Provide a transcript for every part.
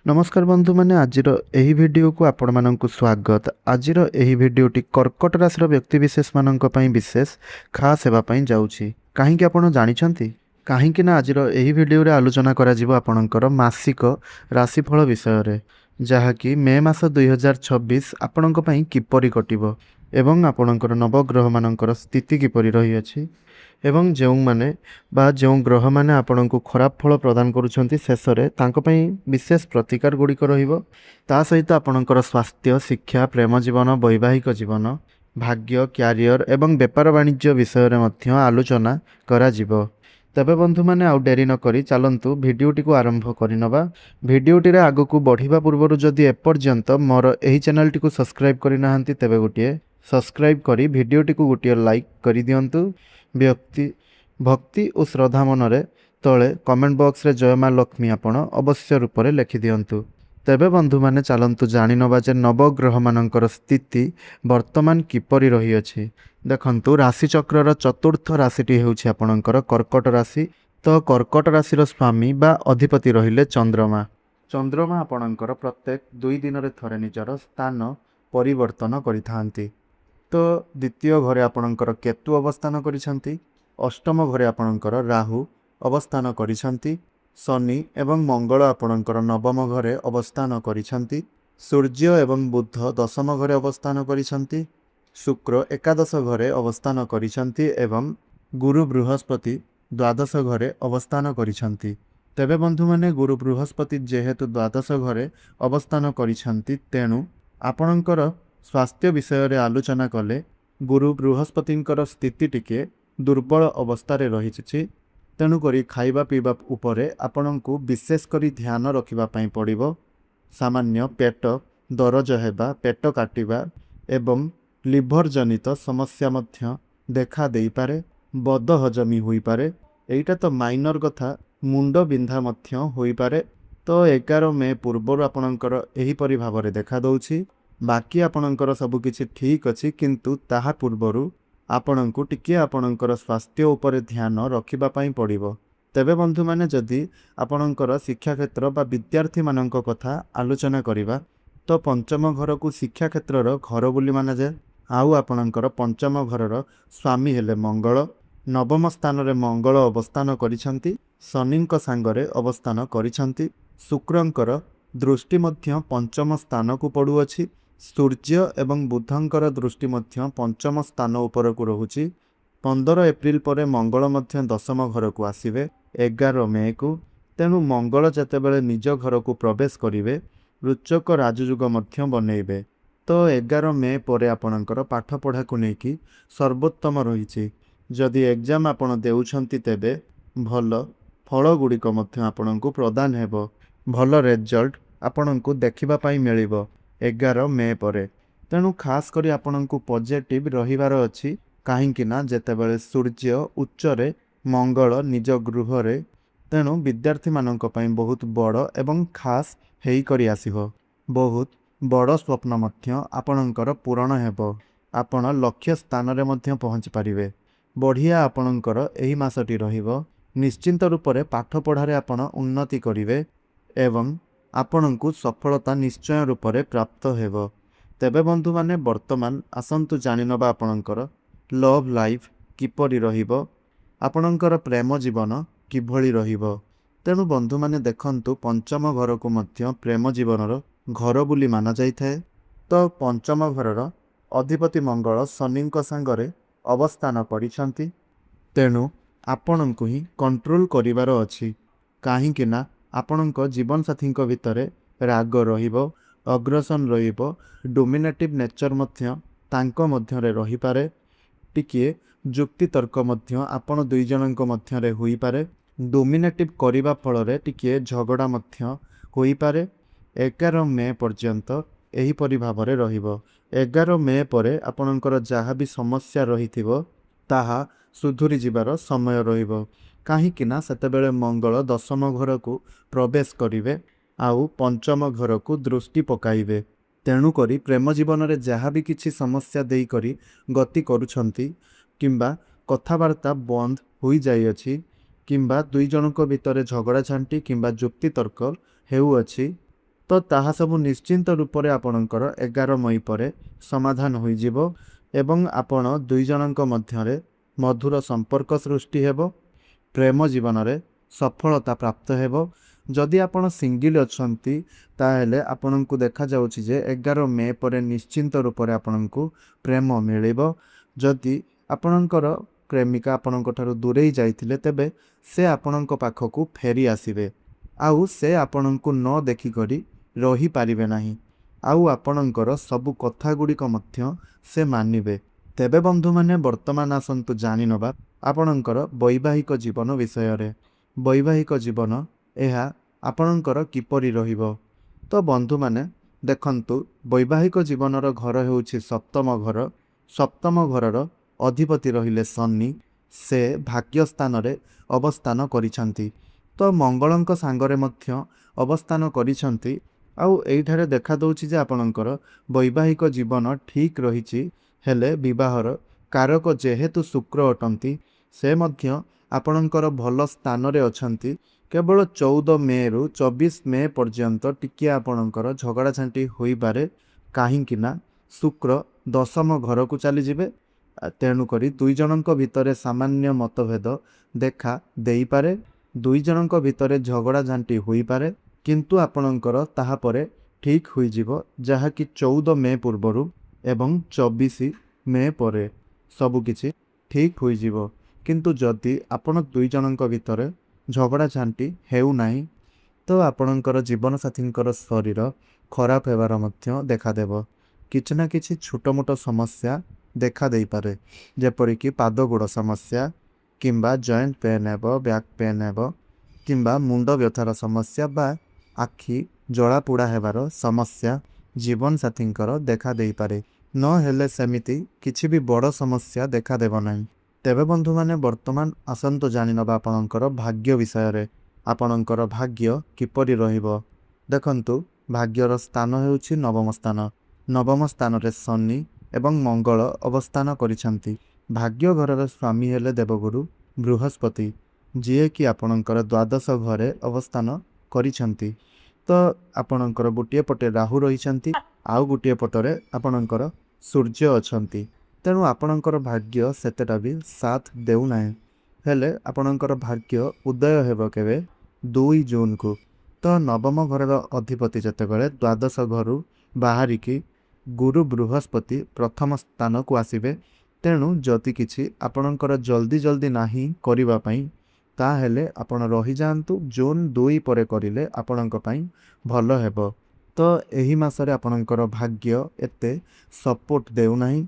नमस्कार बंधु मैंने आज यही वीडियो को आपण मानक स्वागत। आज यही भिडटी कर्कट राशि व्यक्तिशेष मान विशेष खास होगापी जाऊँगी। कहीं आपड़ जानते कहीं आज यही भिडियो आलोचना कर मासिक राशिफल विषय जहाँकि मे मास 2026 आपण किपरि कटिब एवं आपणकर नवग्रह मानकर स्थिति किपरि रही अछि एवं जो माने बा जो ग्रह माने आपण को खराब फल प्रदान करुछंती शेषरे तांको पई विशेष प्रतिकार गुड़िक रहिबो। ता सहित आपणकर स्वास्थ्य शिक्षा प्रेम जीवन वैवाहिक जीवन भाग्य क्यारियर एवं व्यापार वाणिज्य विषय रे मध्य आलोचना करा जिवो। तबे बंधु माने आउ डेरी न करी चलंतु भिडियोटी को आरंभ करिनबा। भिडियोटी रे आगो को बढ़िबा पूर्व जदि एपर्यंत मोर एही चैनल टी को सब्सक्राइब करि नाहंती तबे गोटिए सब्सक्राइब करी भिडियोटी को गोटिए लाइक करि दियंतु। व्यक्ति भक्ति और श्रद्धा मनरे तले कमेंट बॉक्स रे जय माँ लक्ष्मी आपण अवश्य रूप से लिखि दियंतु। तेबे बंधु माने चलंतु जानि नबा जे नवग्रह मानकर स्थिति वर्तमान किपरि रही अछि। देखंतु राशि चक्रर चतुर्थ राशिटी हेउछि आपणकर कर्कट राशि। तो कर्कट राशिर स्वामी बा अधिपति रहिले चंद्रमा। चंद्रमा आपणकर प्रत्येक 2 दिन रे थरे निजर स्थान परिवर्तन करिथांती। तो द्वितीय घरे आपणकर केतु अवस्थान करिसंती। अष्टम घरे आपणकर राहु अवस्थान करिसंती। शनि एवं मंगल आपणकर नवम घरे अवस्थान करिसंती। सूर्य एवं बुध दशम घरे अवस्थान करिसंती। शुक्र एकादश घरे अवस्थान करिसंती एवं गुरु बृहस्पति द्वादश घरे अवस्थान करिसंती। तेबे बंधु माने गुरु बृहस्पति जेहेतु द्वादश घरे अवस्थान करिसंती तेणु आपणकर स्वास्थ्य विषय रे आलोचना कले गुरु बृहस्पतिंकर स्थिति टिके दुर्बल अवस्था रही। तेणुक खाइबा पीबा उपरे आपणको विशेष करी ध्यान रखिबा पई पड़िबो। सामान्य पेट दरज हेबा पेट काटिबा एवं लिभर जनित समस्या मध्य देखा देई पारे। बद हजमी होई पारे। एटा तो माइनर कथा मुंड बिंधा मध्य होई पारे। तो 11 मे पूर्व आपणकर एही परि भाबरे देखा दउछि। बाकी आपणकर सब किछि ठीक अछि किंतु ताहा पूर्वरु आपणको टिके आपणकर स्वास्थ्य उपरे ध्यान रखिबा पई पड़िबो। तेबे बंधु माने जदि आपणकर शिक्षा क्षेत्र बा विद्यार्थी मानक कथा आलोचना करिबा तो पंचम घर को शिक्षा क्षेत्रर घर बोली माना जाए। आउ आपणकर पंचम घरर स्वामी हेले मंगल। नवम स्थान रे मंगल अवस्थान करिसंती। शनिंक सांगरे अवस्थान करिसंती। शुक्रंकर दृष्टि मध्य पंचम स्थान को पड़ुअछि। सूर्य एवं बुधंकर दृष्टि मध्य पंचम स्थान उपर को रहुछि। 15 एप्रिल पर मंगल मध्य दशम घर को आसिबे 11 मे को। तेणु मंगल जेतेबेले निज घर को प्रवेश करिवे रुचक राजयुग मध्य बनइबे। तो 11 मे पर आपणकर पाठ पढ़ा को लेकी सर्वोत्तम रही। जदि एग्जाम आपण देउछंती तेबे भल फल गुड़िक मध्य आपणको प्रदान हेबो। भल रिजल्ट आपणको देखिबा पई मिलिबो 11 मे परे। तेणु खास करी आपणको पॉजिटिव रहिबार अछि काहेकि ना जेतेबेले सूर्य उच्चरे मंगल निज गृह रे। तेणु विद्यार्थी मानक पई बहुत बड़ एवं खास हेई करी आसीबो। बहुत बड़ स्वप्न मध्य आपणकर पूरण हेबो। आपण लक्ष्य स्थान रे मध्य पहुँच पारिबे। बढ़िया आपणकर एही मासटी रहिबो। निश्चिंत रूप से पाठ पढ़ारे आपण उन्नति करिवे एवं आपणको सफलता निश्चय रूप से प्राप्त हेबो। तेबे बंधु माने वर्तमान आसंतु जानिनबा आपणकर लव लाइफ किपरि रहिबो। आपणकर प्रेम जीवन किभଳି रहिबो। तेणु बंधु माने देखंतु पंचम घर को मध्य प्रेम जीवनर घर बोली माना जाइथाए। तो पंचम घरर अधिपति मंगल शनिंक सांगरे अवस्थान करिसंती। तेणु आपणको ही कंट्रोल करिवार अछि काहेकि ना आपणक जीवन साथी भितर राग रहिबो अग्रसन रहिबो। डोमिनेटिव नेचर मध्य तांको मध्यरे रही पारे। टिके जुक्ति तर्क मध्य आपण दुई जनक मध्यरे होई पारे। डोमिनेटिव करिबा फलरे टिके झगड़ा मध्य होई पारे। 11 मे पर्यंत एही परि भाबरे रहिबो। 11 मे परे आपणकर जहाँ भी समस्या रहिथिबो ताहा सुधुरी जिबार समय रहिबो। काहेकि ना सेतेबेले मंगल दशम घर को प्रवेश करिवे आउ पंचम घर को दृष्टि पकाइबे। तेणु करी प्रेम जीवन रे जहाँ भी किछि समस्या देई करी गति करुछंती किंबा कथावार्ता बंद होई जाई अछि किंबा दुई जनक भितर झगड़ा झांटी किंबा जुक्ति तर्क हेउ अछि ତ ତାହା ସବୁ ନିଶ୍ଚିନ୍ତ ରୂପରେ ଆପଣଙ୍କର 11 ମଇ ପରେ ସମାଧାନ ହୋଇଯିବ ଏବଂ ଆପଣ ଦୁଇ ଜଣଙ୍କ ମଧ୍ୟରେ ମଧୁର ସମ୍ପର୍କ ସୃଷ୍ଟି ହେବ, ପ୍ରେମ ଜୀବନରେ ସଫଳତା ପ୍ରାପ୍ତ ହେବ। ଯଦି ଆପଣ ସିଙ୍ଗିଲ ଅଛନ୍ତି ତାହେଲେ ଆପଣଙ୍କୁ ଦେଖାଯାଉଛି ଯେ 11 ମେ ପରେ ନିଶ୍ଚିନ୍ତ ରୂପରେ ଆପଣଙ୍କୁ ପ୍ରେମ ମିଳିବ। ଯଦି ଆପଣଙ୍କର ପ୍ରେମିକା ଆପଣଙ୍କ ଠାରୁ ଦୂରେଇ ଯାଇଥିଲେ ତେବେ ସେ ଆପଣଙ୍କ ପାଖକୁ ଫେରି ଆସିବେ ଆଉ ସେ ଆପଣଙ୍କୁ ନ ଦେଖିକରି ରହିପାରିବେ ନାହିଁ ଆଉ ଆପଣଙ୍କର ସବୁ କଥା ଗୁଡ଼ିକ ମଧ୍ୟ ସେ ମାନିବେ। ତେବେ ବନ୍ଧୁମାନେ ବର୍ତ୍ତମାନ ଆସନ୍ତୁ ଜାଣିନେବା ଆପଣଙ୍କର ବୈବାହିକ ଜୀବନ ବିଷୟରେ। ବୈବାହିକ ଜୀବନ ଏହା ଆପଣଙ୍କର କିପରି ରହିବ? ତ ବନ୍ଧୁମାନେ ଦେଖନ୍ତୁ, ବୈବାହିକ ଜୀବନର ଘର ହେଉଛି ସପ୍ତମ ଘର। ସପ୍ତମ ଘରର ଅଧିପତି ରହିଲେ ଶନି। ସେ ଭାଗ୍ୟ ସ୍ଥାନରେ ଅବସ୍ଥାନ କରିଛନ୍ତି। ତ ମଙ୍ଗଳଙ୍କ ସାଙ୍ଗରେ ମଧ୍ୟ ଅବସ୍ଥାନ କରିଛନ୍ତି ଆଉ ଏଇଠାରେ ଦେଖାଦେଉଛି ଯେ ଆପଣଙ୍କର ବୈବାହିକ ଜୀବନ ଠିକ୍ ରହିଛି। ହେଲେ ବିବାହର କାରକ ଯେହେତୁ ଶୁକ୍ର ଅଟନ୍ତି ସେ ମଧ୍ୟ ଆପଣଙ୍କର ଭଲ ସ୍ଥାନରେ ଅଛନ୍ତି। କେବଳ 14 ମେରୁ 24 ମେ ପର୍ଯ୍ୟନ୍ତ ଟିକିଏ ଆପଣଙ୍କର ଝଗଡ଼ା ଝାଣ୍ଟି ହୋଇପାରେ, କାହିଁକି ନା ଶୁକ୍ର ଦଶମ ଘରକୁ ଚାଲିଯିବେ। ତେଣୁକରି ଦୁଇ ଜଣଙ୍କ ଭିତରେ ସାମାନ୍ୟ ମତଭେଦ ଦେଖା ଦେଇପାରେ, ଦୁଇ ଜଣଙ୍କ ଭିତରେ ଝଗଡ଼ା ଝାଣ୍ଟି ହୋଇପାରେ, କିନ୍ତୁ ଆପଣଙ୍କର ତାହାପରେ ଠିକ୍ ହୋଇଯିବ, ଯାହାକି 14 ମେ ପୂର୍ବରୁ ଏବଂ 24 ମେ ପରେ ସବୁକିଛି ଠିକ୍ ହୋଇଯିବ। କିନ୍ତୁ ଯଦି ଆପଣ ଦୁଇ ଜଣଙ୍କ ଭିତରେ ଝଗଡ଼ା ଝାଣ୍ଟି ହେଉନାହିଁ ତ ଆପଣଙ୍କର ଜୀବନସାଥୀଙ୍କର ଶରୀର ଖରାପ ହେବାର ମଧ୍ୟ ଦେଖାଦେବ। କିଛି ନା କିଛି ଛୋଟ ମୋଟ ସମସ୍ୟା ଦେଖା ଦେଇପାରେ, ଯେପରିକି ପାଦ ଗୋଡ଼ ସମସ୍ୟା କିମ୍ବା ଜଏଣ୍ଟ ପେନ୍ ହେବ, ବ୍ୟାକ୍ ପେନ୍ ହେବ କିମ୍ବା ମୁଣ୍ଡ ବ୍ୟଥାର ସମସ୍ୟା ବା ଆଖି ଜଳାପୋଡ଼ା ହେବାର ସମସ୍ୟା ଜୀବନସାଥୀଙ୍କର ଦେଖା ଦେଇପାରେ। ନହେଲେ ସେମିତି କିଛି ବି ବଡ଼ ସମସ୍ୟା ଦେଖାଦେବ ନାହିଁ। ତେବେ ବନ୍ଧୁମାନେ ବର୍ତ୍ତମାନ ଆସନ୍ତୁ ଜାଣିନେବା ଆପଣଙ୍କର ଭାଗ୍ୟ ବିଷୟରେ। ଆପଣଙ୍କର ଭାଗ୍ୟ କିପରି ରହିବ? ଦେଖନ୍ତୁ, ଭାଗ୍ୟର ସ୍ଥାନ ହେଉଛି ନବମ ସ୍ଥାନ। ନବମ ସ୍ଥାନରେ ଶନି ଏବଂ ମଙ୍ଗଳ ଅବସ୍ଥାନ କରିଛନ୍ତି। ଭାଗ୍ୟ ଘରର ସ୍ୱାମୀ ହେଲେ ଦେବଗୁରୁ ବୃହସ୍ପତି, ଯିଏକି ଆପଣଙ୍କର ଦ୍ୱାଦଶ ଘରେ ଅବସ୍ଥାନ କରିଛନ୍ତି। ତ ଆପଣଙ୍କର ଗୋଟିଏ ପଟେ ରାହୁ ରହିଛନ୍ତି ଆଉ ଗୋଟିଏ ପଟରେ ଆପଣଙ୍କର ସୂର୍ଯ୍ୟ ଅଛନ୍ତି। ତେଣୁ ଆପଣଙ୍କର ଭାଗ୍ୟ ସେତେଟା ବି ସାଥ ଦେଉନାହିଁ। ହେଲେ ଆପଣଙ୍କର ଭାଗ୍ୟ ଉଦୟ ହେବ କେବେ? 2 ଜୁନକୁ। ତ ନବମ ଘରର ଅଧିପତି ଯେତେବେଳେ ଦ୍ୱାଦଶ ଘରୁ ବାହାରିକି ଗୁରୁ ବୃହସ୍ପତି ପ୍ରଥମ ସ୍ଥାନକୁ ଆସିବେ, ତେଣୁ ଯଦି କିଛି ଆପଣଙ୍କର ଜଲ୍ଦି ନାହିଁ କରିବା ପାଇଁ ତାହେଲେ ଆପଣ ରହିଯାଆନ୍ତୁ। ଜୁନ 2 ପରେ କରିଲେ ଆପଣଙ୍କ ପାଇଁ ଭଲ ହେବ। ତ ଏହି ମାସରେ ଆପଣଙ୍କର ଭାଗ୍ୟ ଏତେ ସପୋର୍ଟ ଦେଉନାହିଁ,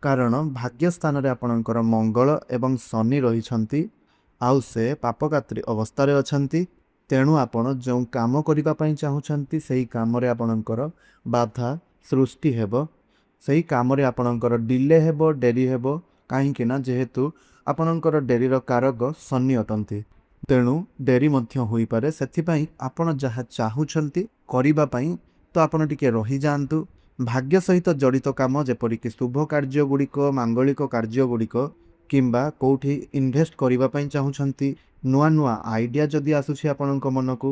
କାରଣ ଭାଗ୍ୟ ସ୍ଥାନରେ ଆପଣଙ୍କର ମଙ୍ଗଳ ଏବଂ ଶନି ରହିଛନ୍ତି ଆଉ ସେ ପାପକାତ୍ରୀ ଅବସ୍ଥାରେ ଅଛନ୍ତି। ତେଣୁ ଆପଣ ଯେଉଁ କାମ କରିବା ପାଇଁ ଚାହୁଁଛନ୍ତି ସେହି କାମରେ ଆପଣଙ୍କର ବାଧା ସୃଷ୍ଟି ହେବ। ସେହି କାମରେ ଆପଣଙ୍କର ଡିଲେ ହେବ, ଡେରି ହେବ, କାହିଁକି ନା ଯେହେତୁ ଆପଣଙ୍କର ଡେରିର କାରକ ଶନି ଅଟନ୍ତି, ତେଣୁ ଡେରି ମଧ୍ୟ ହୋଇପାରେ। ସେଥିପାଇଁ ଆପଣ ଯାହା ଚାହୁଁଛନ୍ତି କରିବା ପାଇଁ ତ ଆପଣ ଟିକେ ରହିଯାଆନ୍ତୁ। ଭାଗ୍ୟ ସହିତ ଜଡ଼ିତ କାମ ଯେପରିକି ଶୁଭ କାର୍ଯ୍ୟ ଗୁଡ଼ିକ, ମାଙ୍ଗଳିକ କାର୍ଯ୍ୟ ଗୁଡ଼ିକ କିମ୍ବା କେଉଁଠି ଇନଭେଷ୍ଟ କରିବା ପାଇଁ ଚାହୁଁଛନ୍ତି, ନୂଆ ନୂଆ ଆଇଡ଼ିଆ ଯଦି ଆସୁଛି ଆପଣଙ୍କ ମନକୁ,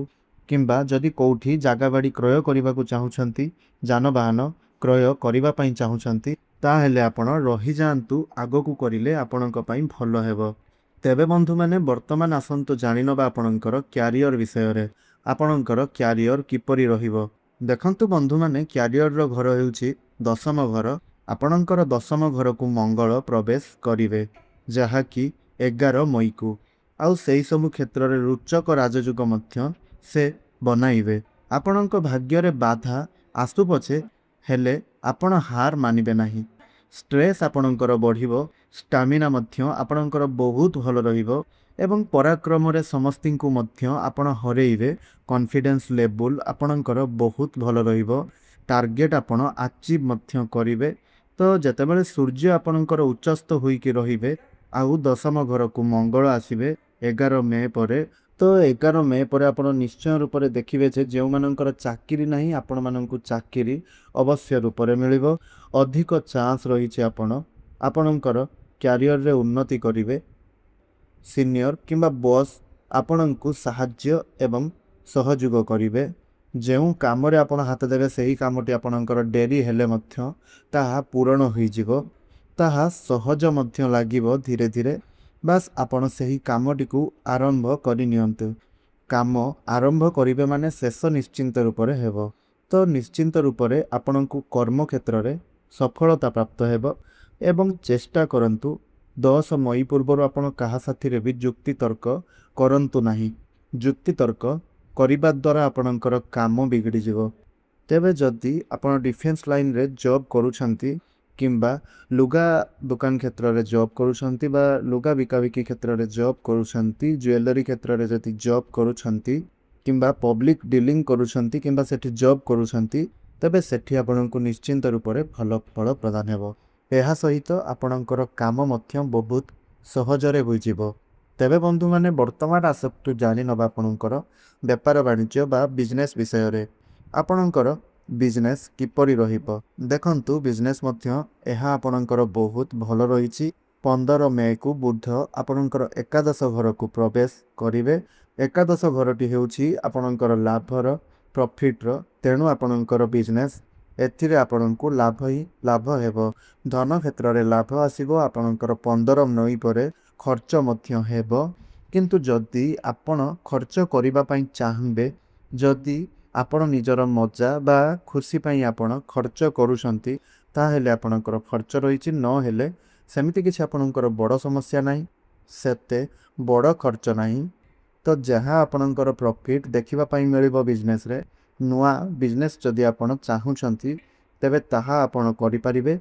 କିମ୍ବା ଯଦି କେଉଁଠି ଜାଗା ବାଡ଼ି କ୍ରୟ କରିବାକୁ ଚାହୁଁଛନ୍ତି, ଯାନବାହନ କ୍ରୟ କରିବା ପାଇଁ ଚାହୁଁଛନ୍ତି, ତାହେଲେ ଆପଣ ରହିଯାଆନ୍ତୁ। ଆଗକୁ କରିଲେ ଆପଣଙ୍କ ପାଇଁ ଭଲ ହେବ। ତେବେ ବନ୍ଧୁମାନେ ବର୍ତ୍ତମାନ ଆସନ୍ତୁ ଜାଣିନେବା ଆପଣଙ୍କର କ୍ୟାରିୟର ବିଷୟରେ। ଆପଣଙ୍କର କ୍ୟାରିୟର କିପରି ରହିବ? ଦେଖନ୍ତୁ ବନ୍ଧୁମାନେ, କ୍ୟାରିୟରର ଘର ହେଉଛି ଦଶମ ଘର। ଆପଣଙ୍କର ଦଶମ ଘରକୁ ମଙ୍ଗଳ ପ୍ରବେଶ କରିବେ, ଯାହାକି 11 ମଇକୁ। ଆଉ ସେହିସବୁ କ୍ଷେତ୍ରରେ ରୋଚକ ରାଜଯୁଗ ମଧ୍ୟ ସେ ବନାଇବେ। ଆପଣଙ୍କ ଭାଗ୍ୟରେ ବାଧା ଆସୁ ପଛେ, ହେଲେ ଆପଣ ହାର ମାନିବେ ନାହିଁ। ଷ୍ଟ୍ରେସ୍ ଆପଣଙ୍କର ବଢ଼ିବ, ଷ୍ଟାମିନା ମଧ୍ୟ ଆପଣଙ୍କର ବହୁତ ଭଲ ରହିବ ଏବଂ ପରାକ୍ରମରେ ସମସ୍ତଙ୍କୁ ମଧ୍ୟ ଆପଣ ହରେଇବେ। କନଫିଡେନ୍ସ ଲେବୁଲ୍ ଆପଣଙ୍କର ବହୁତ ଭଲ ରହିବ। ଟାର୍ଗେଟ୍ ଆପଣ ଆଚିଭ୍ ମଧ୍ୟ କରିବେ। ତ ଯେତେବେଳେ ସୂର୍ଯ୍ୟ ଆପଣଙ୍କର ଉଚ୍ଚସ୍ଥ ହୋଇକି ରହିବେ ଆଉ ଦଶମ ଘରକୁ ମଙ୍ଗଳ ଆସିବେ 11 ମେ ପରେ, ତ 11 ମେ ପରେ ଆପଣ ନିଶ୍ଚୟ ରୂପରେ ଦେଖିବେ ଯେ ଯେଉଁମାନଙ୍କର ଚାକିରି ନାହିଁ ଆପଣମାନଙ୍କୁ ଚାକିରି ଅବଶ୍ୟ ରୂପରେ ମିଳିବ। ଅଧିକ ଚାନ୍ସ ରହିଛି ଆପଣଙ୍କର କ୍ୟାରିୟରରେ ଉନ୍ନତି କରିବେ। ସିନିୟର କିମ୍ବା ବସ୍ ଆପଣଙ୍କୁ ସାହାଯ୍ୟ ଏବଂ ସହଯୋଗ କରିବେ। ଯେଉଁ କାମରେ ଆପଣ ହାତ ଦେବେ ସେହି କାମଟି ଆପଣଙ୍କର ଡେରି ହେଲେ ମଧ୍ୟ ତାହା ପୂରଣ ହୋଇଯିବ। ତାହା ସହଜ ମଧ୍ୟ ଲାଗିବ ଧୀରେ ଧୀରେ। ବାସ୍ ଆପଣ ସେହି କାମଟିକୁ ଆରମ୍ଭ କରିନିଅନ୍ତୁ। କାମ ଆରମ୍ଭ କରିବେ ମାନେ ଶେଷ ନିଶ୍ଚିନ୍ତ ରୂପରେ ହେବ। ତ ନିଶ୍ଚିନ୍ତ ରୂପରେ ଆପଣଙ୍କୁ କର୍ମକ୍ଷେତ୍ରରେ ସଫଳତା ପ୍ରାପ୍ତ ହେବ। ଏବଂ ଚେଷ୍ଟା କରନ୍ତୁ 10 ମଇ ପୂର୍ବରୁ ଆପଣ କାହା ସାଥିରେ ବି ଯୁକ୍ତିତର୍କ କରନ୍ତୁ ନାହିଁ। ଯୁକ୍ତିତର୍କ କରିବା ଦ୍ୱାରା ଆପଣଙ୍କର କାମ ବିଗିଡ଼ିଯିବ। ତେବେ ଯଦି ଆପଣ ଡିଫେନ୍ସ ଲାଇନ୍ରେ ଜବ୍ କରୁଛନ୍ତି କିମ୍ବା ଲୁଗା ଦୋକାନ କ୍ଷେତ୍ରରେ ଜବ୍ କରୁଛନ୍ତି ବା ଲୁଗା ବିକାବିକି କ୍ଷେତ୍ରରେ ଜବ୍ କରୁଛନ୍ତି, ଜୁଏଲାରୀ କ୍ଷେତ୍ରରେ ଯଦି ଜବ୍ କରୁଛନ୍ତି କିମ୍ବା ପବ୍ଲିକ୍ ଡିଲିଂ କରୁଛନ୍ତି କିମ୍ବା ସେଠି ଜବ୍ କରୁଛନ୍ତି, ତେବେ ସେଠି ଆପଣଙ୍କୁ ନିଶ୍ଚିନ୍ତ ରୂପରେ ଭଲ ଫଳ ପ୍ରଦାନ ହେବ। ଏହା ସହିତ ଆପଣଙ୍କର କାମ ମଧ୍ୟ ବହୁତ ସହଜରେ ହୋଇଯିବ। ତେବେ ବନ୍ଧୁମାନେ ବର୍ତ୍ତମାନ ଆସନ୍ତୁ ଜାଣିନେବା ଆପଣଙ୍କର ବେପାର ବାଣିଜ୍ୟ ବା ବିଜନେସ୍ ବିଷୟରେ। ଆପଣଙ୍କର ବିଜନେସ୍ କିପରି ରହିବ? ଦେଖନ୍ତୁ ବିଜନେସ୍ ମଧ୍ୟ ଏହା ଆପଣଙ୍କର ବହୁତ ଭଲ ରହିଛି। 15 ମେ'କୁ ବୁଧ ଆପଣଙ୍କର ଏକାଦଶ ଘରକୁ ପ୍ରବେଶ କରିବେ। ଏକାଦଶ ଘରଟି ହେଉଛି ଆପଣଙ୍କର ଲାଭର, ପ୍ରଫିଟ୍ର। ତେଣୁ ଆପଣଙ୍କର ବିଜନେସ୍ ଏଥିରେ ଆପଣଙ୍କୁ ଲାଭ ହିଁ ଲାଭ ହେବ। ଧନ କ୍ଷେତ୍ରରେ ଲାଭ ଆସିବ। ଆପଣଙ୍କର 15 ମଇ ପରେ ଖର୍ଚ୍ଚ ମଧ୍ୟ ହେବ। କିନ୍ତୁ ଯଦି ଆପଣ ଖର୍ଚ୍ଚ କରିବା ପାଇଁ ଚାହିଁବେ, ଯଦି ଆପଣ ନିଜର ମଜା ବା ଖୁସି ପାଇଁ ଆପଣ ଖର୍ଚ୍ଚ କରୁଛନ୍ତି, ତାହେଲେ ଆପଣଙ୍କର ଖର୍ଚ୍ଚ ରହିଛି। ନହେଲେ ସେମିତି କିଛି ଆପଣଙ୍କର ବଡ଼ ସମସ୍ୟା ନାହିଁ, ସେତେ ବଡ଼ ଖର୍ଚ୍ଚ ନାହିଁ। ତ ଯାହା ଆପଣଙ୍କର ପ୍ରଫିଟ୍ ଦେଖିବା ପାଇଁ ମିଳିବ ବିଜନେସ୍ରେ, ନୂଆ ବିଜନେସ୍ ଯଦି ଆପଣ ଚାହୁଁଛନ୍ତି ତେବେ ତାହା ଆପଣ କରିପାରିବେ।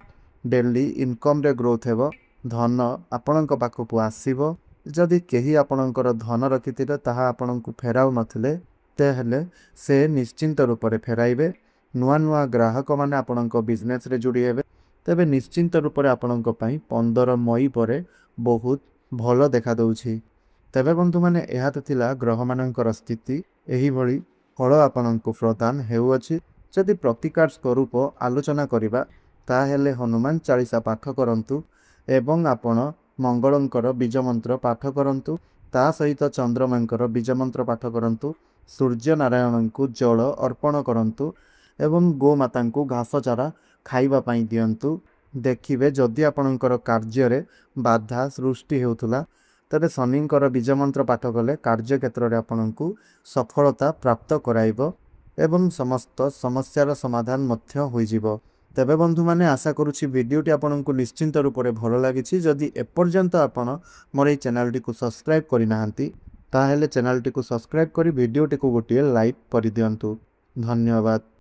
ଡେଲି ଇନକମ୍ରେ ଗ୍ରୋଥ୍ ହେବ। ଧନ ଆପଣଙ୍କ ପାଖକୁ ଆସିବ। ଯଦି କେହି ଆପଣଙ୍କର ଧନ ରଖିଥିଲେ ତାହା ଆପଣଙ୍କୁ ଫେରାଉ ନଥିଲେ, ତାହେଲେ ସେ ନିଶ୍ଚିନ୍ତ ରୂପରେ ଫେରାଇବେ। ନୂଆ ନୂଆ ଗ୍ରାହକମାନେ ଆପଣଙ୍କ ବିଜନେସ୍ରେ ଯୋଡ଼ି ହେବେ। ତେବେ ନିଶ୍ଚିନ୍ତ ରୂପରେ ଆପଣଙ୍କ ପାଇଁ 15 ମଇ ପରେ ବହୁତ ଭଲ ଦେଖାଦେଉଛି। ତେବେ ବନ୍ଧୁମାନେ ଏହା ତ ଥିଲା ଗ୍ରହମାନଙ୍କର ସ୍ଥିତି। ଏହିଭଳି ଫଳ ଆପଣଙ୍କୁ ପ୍ରଦାନ ହେଉଅଛି। ଯଦି ପ୍ରତିକାର ସ୍ୱରୂପ ଆଲୋଚନା କରିବା, ତାହେଲେ ହନୁମାନ ଚାଳିଶା ପାଠ କରନ୍ତୁ ଏବଂ ଆପଣ ମଙ୍ଗଳଙ୍କର ବୀଜମନ୍ତ୍ର ପାଠ କରନ୍ତୁ। ତା ସହିତ ଚନ୍ଦ୍ରମାଙ୍କର ବୀଜମନ୍ତ୍ର ପାଠ କରନ୍ତୁ। ସୂର୍ଯ୍ୟନାରାୟଣଙ୍କୁ ଜଳ ଅର୍ପଣ କରନ୍ତୁ ଏବଂ ଗୋମାତାଙ୍କୁ ଘାସ ଚାରା ଖାଇବା ପାଇଁ ଦିଅନ୍ତୁ। ଦେଖିବେ ଯଦି ଆପଣଙ୍କର କାର୍ଯ୍ୟରେ ବାଧା ସୃଷ୍ଟି ହେଉଥିଲା, ତେବେ ଶନିଙ୍କର ବୀଜମନ୍ତ୍ର ପାଠ କଲେ କାର୍ଯ୍ୟକ୍ଷେତ୍ରରେ ଆପଣଙ୍କୁ ସଫଳତା ପ୍ରାପ୍ତ କରାଇବ ଏବଂ ସମସ୍ତ ସମସ୍ୟାର ସମାଧାନ ମଧ୍ୟ ହୋଇଯିବ। ତେବେ ବନ୍ଧୁମାନେ ଆଶା କରୁଛି ଭିଡ଼ିଓଟି ଆପଣଙ୍କୁ ନିଶ୍ଚିନ୍ତ ରୂପରେ ଭଲ ଲାଗିଛି। ଯଦି ଏପର୍ଯ୍ୟନ୍ତ ଆପଣ ମୋର ଏହି ଚ୍ୟାନେଲଟିକୁ ସବସ୍କ୍ରାଇବ୍ କରିନାହାନ୍ତି, ତାହେଲେ ଚ୍ୟାନେଲଟିକୁ ସବସ୍କ୍ରାଇବ୍ କରି ଭିଡ଼ିଓଟିକୁ ଗୋଟିଏ ଲାଇକ୍ କରିଦିଅନ୍ତୁ। ଧନ୍ୟବାଦ।